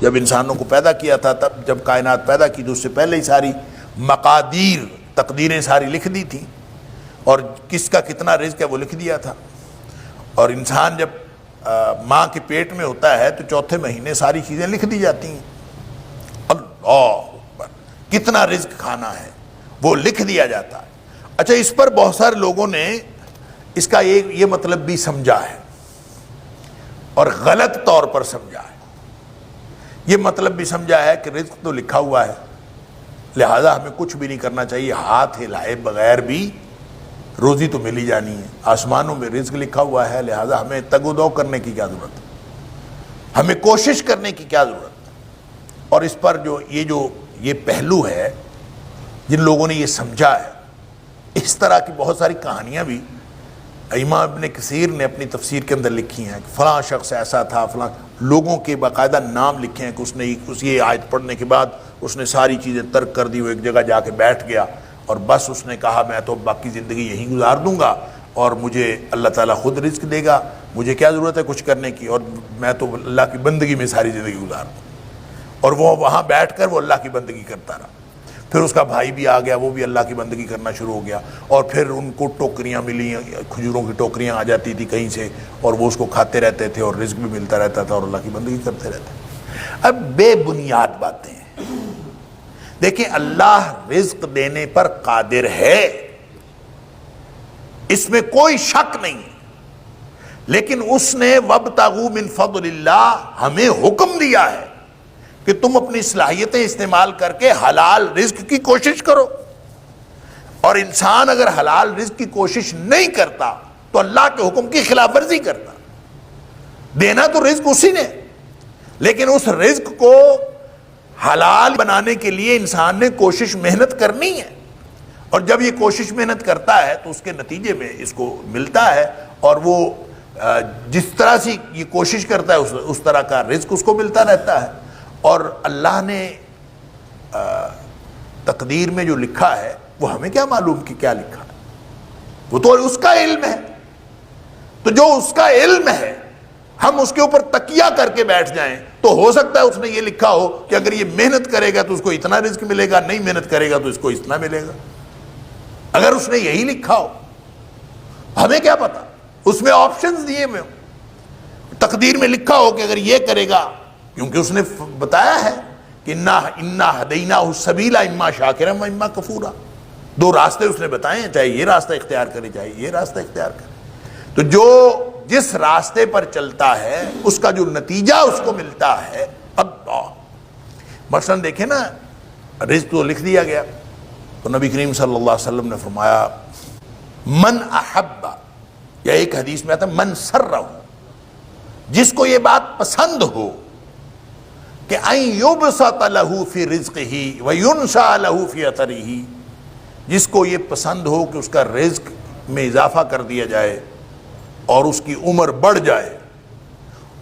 جب انسانوں کو پیدا کیا تھا، تب جب کائنات پیدا کی تو اس سے پہلے ہی ساری مقادیر، تقدیریں ساری لکھ دی تھیں، اور کس کا کتنا رزق ہے وہ لکھ دیا تھا۔ اور انسان جب ماں کے پیٹ میں ہوتا ہے تو چوتھے مہینے ساری چیزیں لکھ دی جاتی ہیں۔ اللہ اکبر، کتنا رزق کھانا ہے وہ لکھ دیا جاتا ہے۔ اچھا، اس پر بہت سارے لوگوں نے اس کا یہ مطلب بھی سمجھا ہے اور غلط طور پر سمجھا ہے۔ یہ مطلب بھی سمجھا ہے کہ رزق تو لکھا ہوا ہے، لہذا ہمیں کچھ بھی نہیں کرنا چاہیے، ہاتھ ہلائے بغیر بھی روزی تو مل ہی جانی ہے، آسمانوں میں رزق لکھا ہوا ہے، لہذا ہمیں تگ و دو کرنے کی کیا ضرورت ہے، ہمیں کوشش کرنے کی کیا ضرورت ہے۔ اور اس پر یہ پہلو ہے، جن لوگوں نے یہ سمجھا ہے، اس طرح کی بہت ساری کہانیاں بھی امام ابن کثیر نے اپنی تفسیر کے اندر لکھی ہیں کہ فلاں شخص ایسا تھا، فلاں لوگوں کے باقاعدہ نام لکھے ہیں کہ اس نے یہ آیت پڑھنے کے بعد اس نے ساری چیزیں ترک کر دی، وہ ایک جگہ جا کے بیٹھ گیا اور بس اس نے کہا میں تو باقی زندگی یہیں گزار دوں گا اور مجھے اللہ تعالیٰ خود رزق دے گا، مجھے کیا ضرورت ہے کچھ کرنے کی، اور میں تو اللہ کی بندگی میں ساری زندگی گزار دوں۔ اور وہ وہاں بیٹھ کر وہ اللہ کی بندگی کرتا رہا۔ پھر اس کا بھائی بھی آ گیا، وہ بھی اللہ کی بندگی کرنا شروع ہو گیا، اور پھر ان کو ٹوکریاں ملی، کھجوروں کی ٹوکریاں آ جاتی تھی کہیں سے، اور وہ اس کو کھاتے رہتے تھے اور رزق بھی ملتا رہتا تھا اور اللہ کی بندگی کرتے رہتے۔ اب بے بنیاد باتیں ہیں۔ دیکھیں، اللہ رزق دینے پر قادر ہے، اس میں کوئی شک نہیں، لیکن اس نے وَابْتَغُوا مِن فَضْلِ اللَّهِ ہمیں حکم دیا ہے کہ تم اپنی صلاحیتیں استعمال کر کے حلال رزق کی کوشش کرو۔ اور انسان اگر حلال رزق کی کوشش نہیں کرتا تو اللہ کے حکم کی خلاف ورزی کرتا۔ دینا تو رزق اسی نے، لیکن اس رزق کو حلال بنانے کے لیے انسان نے کوشش محنت کرنی ہے، اور جب یہ کوشش محنت کرتا ہے تو اس کے نتیجے میں اس کو ملتا ہے، اور وہ جس طرح سے یہ کوشش کرتا ہے اس طرح کا رزق اس کو ملتا رہتا ہے۔ اور اللہ نے تقدیر میں جو لکھا ہے وہ ہمیں کیا معلوم کہ کیا لکھا ہے، وہ تو اس کا علم ہے۔ تو جو اس کا علم ہے ہم اس کے اوپر تکیہ کر کے بیٹھ جائیں تو ہو سکتا ہے اس نے یہ لکھا ہو کہ اگر یہ محنت کرے گا تو اس کو اتنا رزق ملے گا، نہیں محنت کرے گا تو اس کو اتنا ملے گا۔ اگر اس نے یہی لکھا ہو، ہمیں کیا پتا، اس میں آپشنز دیے میں تقدیر میں لکھا ہو کہ اگر یہ کرے گا، کیونکہ اس نے بتایا ہے کہ انا ہدیناہ السبیل اما شاکرا و اما کفورا، دو راستے اس نے بتائے ہیں، چاہے یہ راستہ اختیار کرے چاہے یہ راستہ اختیار کرے۔ تو جو جس راستے پر چلتا ہے اس کا جو نتیجہ اس کو ملتا ہے، اللہ مثلا دیکھیں نا، رزق تو لکھ دیا گیا، تو نبی کریم صلی اللہ علیہ وسلم نے فرمایا من احب، یا ایک حدیث میں آتا ہے من سرہ، جس کو یہ بات پسند ہو کہ ان یبسط لہ فی رزقہ وینسا لہ فی اثرہ، جس کو یہ پسند ہو کہ اس کا رزق میں اضافہ کر دیا جائے اور اس کی عمر بڑھ جائے،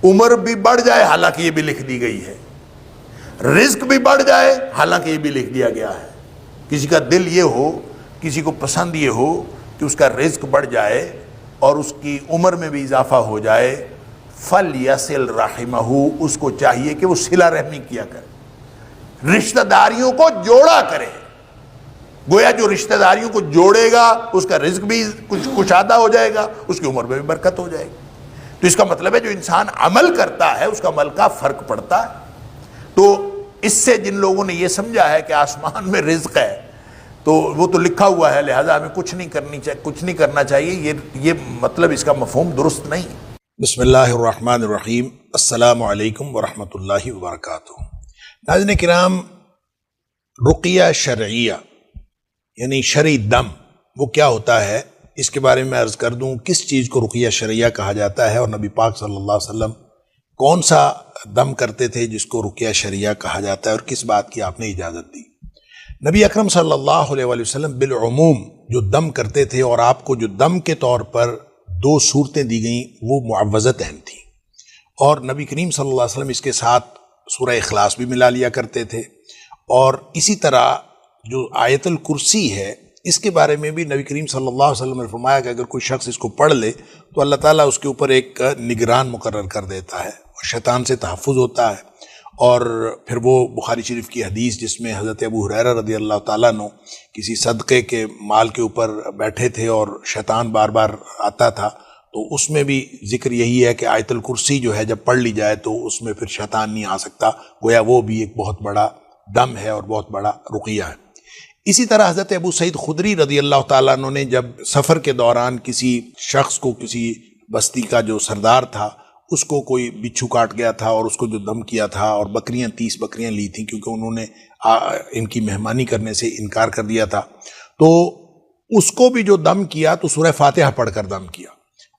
عمر بھی بڑھ جائے حالانکہ یہ بھی لکھ دی گئی ہے، رزق بھی بڑھ جائے حالانکہ یہ بھی لکھ دیا گیا ہے۔ کسی کا دل یہ ہو، کسی کو پسند یہ ہو کہ اس کا رزق بڑھ جائے اور اس کی عمر میں بھی اضافہ ہو جائے، فَلْيَصِلْ رَحِمَهُ، اس کو چاہیے کہ وہ صلہ رحمی کیا کرے، رشتہ داریوں کو جوڑا کرے۔ گویا جو رشتہ داریوں کو جوڑے گا اس کا رزق بھی کچھ کشادہ ہو جائے گا، اس کی عمر میں بھی برکت ہو جائے گی۔ تو اس کا مطلب ہے جو انسان عمل کرتا ہے اس کا عمل کا فرق پڑتا ہے۔ تو اس سے جن لوگوں نے یہ سمجھا ہے کہ آسمان میں رزق ہے تو وہ تو لکھا ہوا ہے لہذا ہمیں کچھ نہیں کرنا چاہیے، یہ مطلب اس کا مفہوم درست نہیں۔ بسم اللہ الرحمن الرحیم، السلام علیکم ورحمۃ اللہ وبرکاتہ۔ ناظرین کرام، رقیہ شرعیہ یعنی شرعی دم وہ کیا ہوتا ہے، اس کے بارے میں عرض کر دوں کس چیز کو رقیہ شرعیہ کہا جاتا ہے، اور نبی پاک صلی اللہ علیہ وسلم کون سا دم کرتے تھے جس کو رقیہ شرعیہ کہا جاتا ہے، اور کس بات کی آپ نے اجازت دی۔ نبی اکرم صلی اللہ علیہ وسلم بالعموم جو دم کرتے تھے، اور آپ کو جو دم کے طور پر دو صورتیں دی گئیں وہ معوذتین تھیں، اور نبی کریم صلی اللہ علیہ وسلم اس کے ساتھ سورہ اخلاص بھی ملا لیا کرتے تھے، اور اسی طرح جو آیت الکرسی ہے اس کے بارے میں بھی نبی کریم صلی اللہ علیہ وسلم نے فرمایا کہ اگر کوئی شخص اس کو پڑھ لے تو اللہ تعالیٰ اس کے اوپر ایک نگران مقرر کر دیتا ہے اور شیطان سے تحفظ ہوتا ہے، اور پھر وہ بخاری شریف کی حدیث جس میں حضرت ابو ہریرہ رضی اللہ تعالیٰ عنہ کسی صدقے کے مال کے اوپر بیٹھے تھے اور شیطان بار بار آتا تھا، تو اس میں بھی ذکر یہی ہے کہ آیت الکرسی جو ہے جب پڑھ لی جائے تو اس میں پھر شیطان نہیں آ سکتا، گویا وہ بھی ایک بہت بڑا دم ہے اور بہت بڑا رقیہ ہے۔ اسی طرح حضرت ابو سعید خدری رضی اللہ تعالیٰ عنہ نے جب سفر کے دوران کسی شخص کو، کسی بستی کا جو سردار تھا، اس کو کوئی بچھو کاٹ گیا تھا اور اس کو جو دم کیا تھا، اور 30 بکریاں لی تھیں کیونکہ انہوں نے ان کی مہمانی کرنے سے انکار کر دیا تھا، تو اس کو بھی جو دم کیا تو سورہ فاتحہ پڑھ کر دم کیا۔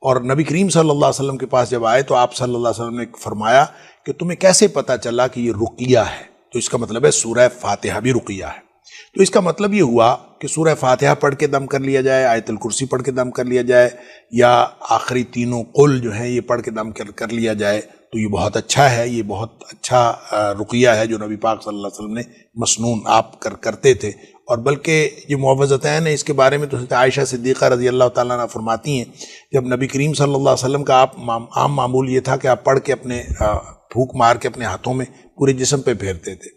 اور نبی کریم صلی اللہ علیہ وسلم کے پاس جب آئے تو آپ صلی اللہ علیہ وسلم نے فرمایا کہ تمہیں کیسے پتہ چلا کہ یہ رقیہ ہے؟ تو اس کا مطلب ہے سورہ فاتحہ بھی رقیہ ہے۔ تو اس کا مطلب یہ ہوا کہ سورہ فاتحہ پڑھ کے دم کر لیا جائے، آیت الکرسی پڑھ کے دم کر لیا جائے، یا آخری تینوں قل جو ہیں یہ پڑھ کے دم کر لیا جائے، تو یہ بہت اچھا ہے، یہ بہت اچھا رقیہ ہے جو نبی پاک صلی اللہ علیہ وسلم نے مسنون آپ کرتے تھے۔ اور بلکہ یہ معوذتین ہیں، اس کے بارے میں تو عائشہ صدیقہ رضی اللہ تعالیٰ عنہ فرماتی ہیں جب نبی کریم صلی اللہ علیہ وسلم کا عام معمول یہ تھا کہ آپ پڑھ کے اپنے پھونک مار کے اپنے ہاتھوں میں پورے جسم پہ پھیرتے تھے۔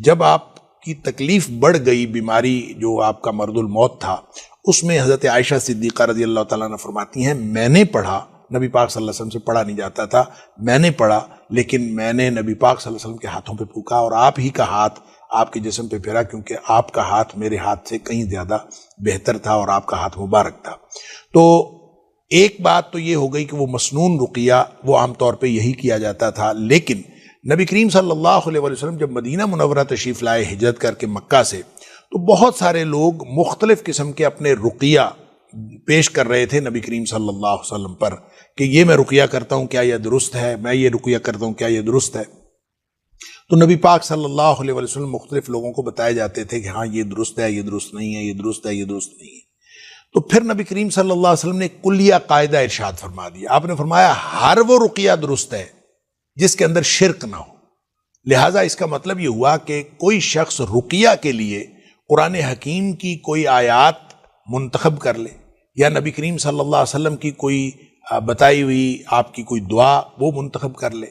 جب آپ کی تکلیف بڑھ گئی، بیماری جو آپ کا مرض الموت تھا، اس میں حضرت عائشہ صدیقہ رضی اللہ تعالیٰ عنہ فرماتی ہیں میں نے پڑھا، نبی پاک صلی اللہ علیہ وسلم سے پڑھا نہیں جاتا تھا، میں نے پڑھا لیکن میں نے نبی پاک صلی اللہ علیہ وسلم کے ہاتھوں پہ پھونکا اور آپ ہی کا ہاتھ آپ کے جسم پہ پھیرا، کیونکہ آپ کا ہاتھ میرے ہاتھ سے کہیں زیادہ بہتر تھا اور آپ کا ہاتھ مبارک تھا۔ تو ایک بات تو یہ ہو گئی کہ وہ مسنون رقیہ وہ عام طور پہ یہی کیا جاتا تھا، لیکن نبی کریم صلی اللہ علیہ وسلم جب مدینہ منورہ تشریف لائے ہجرت کر کے مکہ سے، تو بہت سارے لوگ مختلف قسم کے اپنے رقیہ پیش کر رہے تھے نبی کریم صلی اللہ علیہ وسلم پر کہ یہ میں رقیہ کرتا ہوں کیا یہ درست ہے، میں یہ رقیہ کرتا ہوں کیا یہ درست ہے۔ تو نبی پاک صلی اللہ علیہ وسلم مختلف لوگوں کو بتائے جاتے تھے کہ ہاں یہ درست ہے، یہ درست نہیں ہے، یہ درست ہے، یہ درست نہیں ہے۔ تو پھر نبی کریم صلی اللہ علیہ وسلم نے کلیہ قاعدہ ارشاد فرما دیا، آپ نے فرمایا ہر وہ رقیہ درست ہے جس کے اندر شرک نہ ہو۔ لہٰذا اس کا مطلب یہ ہوا کہ کوئی شخص رقیہ کے لیے قرآن حکیم کی کوئی آیات منتخب کر لے، یا نبی کریم صلی اللہ علیہ وسلم کی کوئی بتائی ہوئی آپ کی کوئی دعا وہ منتخب کر لے،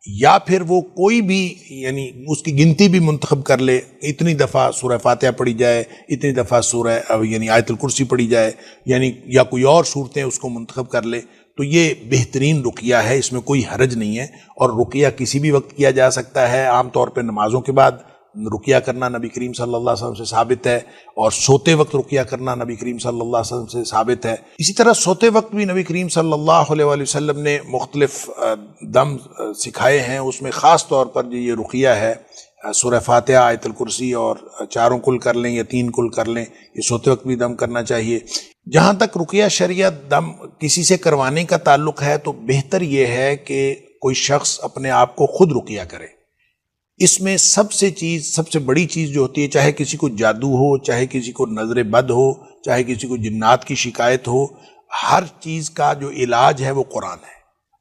یا پھر وہ کوئی بھی یعنی اس کی گنتی بھی منتخب کر لے، اتنی دفعہ سورہ فاتحہ پڑھی جائے، اتنی دفعہ سورہ یعنی آیت الکرسی پڑھی جائے، یعنی یا کوئی اور صورتیں اس کو منتخب کر لے، تو یہ بہترین رقیہ ہے، اس میں کوئی حرج نہیں ہے۔ اور رقیہ کسی بھی وقت کیا جا سکتا ہے، عام طور پہ نمازوں کے بعد رقیہ کرنا نبی کریم صلی اللہ علیہ وسلم سے ثابت ہے، اور سوتے وقت رقیہ کرنا نبی کریم صلی اللہ علیہ وسلم سے ثابت ہے۔ اسی طرح سوتے وقت بھی نبی کریم صلی اللہ علیہ وسلم نے مختلف دم سکھائے ہیں، اس میں خاص طور پر جو یہ رقیہ ہے سورہ فاتحہ، آیت الکرسی اور 4 کل کر لیں یا 3 کل کر لیں، یہ سوتے وقت بھی دم کرنا چاہیے۔ جہاں تک رقیہ شریعت دم کسی سے کروانے کا تعلق ہے تو بہتر یہ ہے کہ کوئی شخص اپنے آپ کو خود رقیہ کرے۔ اس میں سب سے بڑی چیز جو ہوتی ہے، چاہے کسی کو جادو ہو، چاہے کسی کو نظر بد ہو، چاہے کسی کو جنات کی شکایت ہو، ہر چیز کا جو علاج ہے وہ قرآن ہے،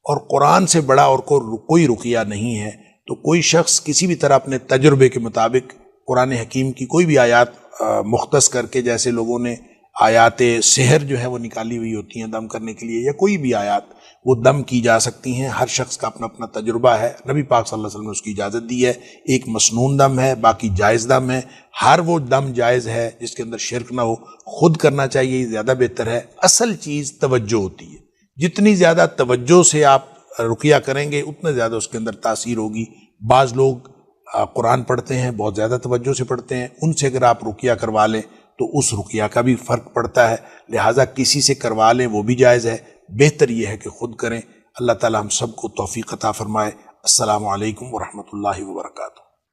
اور قرآن سے بڑا اور کوئی رقیہ نہیں ہے۔ تو کوئی شخص کسی بھی طرح اپنے تجربے کے مطابق قرآن حکیم کی کوئی بھی آیات مختص کر کے، جیسے لوگوں نے آیات سحر جو ہے وہ نکالی ہوئی ہوتی ہیں دم کرنے کے لیے، یا کوئی بھی آیات وہ دم کی جا سکتی ہیں۔ ہر شخص کا اپنا اپنا تجربہ ہے، نبی پاک صلی اللہ علیہ وسلم نے اس کی اجازت دی ہے۔ ایک مسنون دم ہے، باقی جائز دم ہے۔ ہر وہ دم جائز ہے جس کے اندر شرک نہ ہو، خود کرنا چاہیے، یہ زیادہ بہتر ہے۔ اصل چیز توجہ ہوتی ہے، جتنی زیادہ توجہ سے آپ رقیہ کریں گے اتنا زیادہ اس کے اندر تاثیر ہوگی۔ بعض لوگ قرآن پڑھتے ہیں، بہت زیادہ توجہ سے پڑھتے ہیں، ان سے اگر آپ رقیہ کروا لیں تو اس رقیہ کا بھی فرق پڑتا ہے، لہٰذا کسی سے کروا لیں وہ بھی جائز ہے۔ بہتر یہ ہے کہ خود کریں۔ اللہ تعالی ہم سب کو توفیق عطا فرمائے۔ السلام علیکم ورحمۃ اللہ وبرکاتہ۔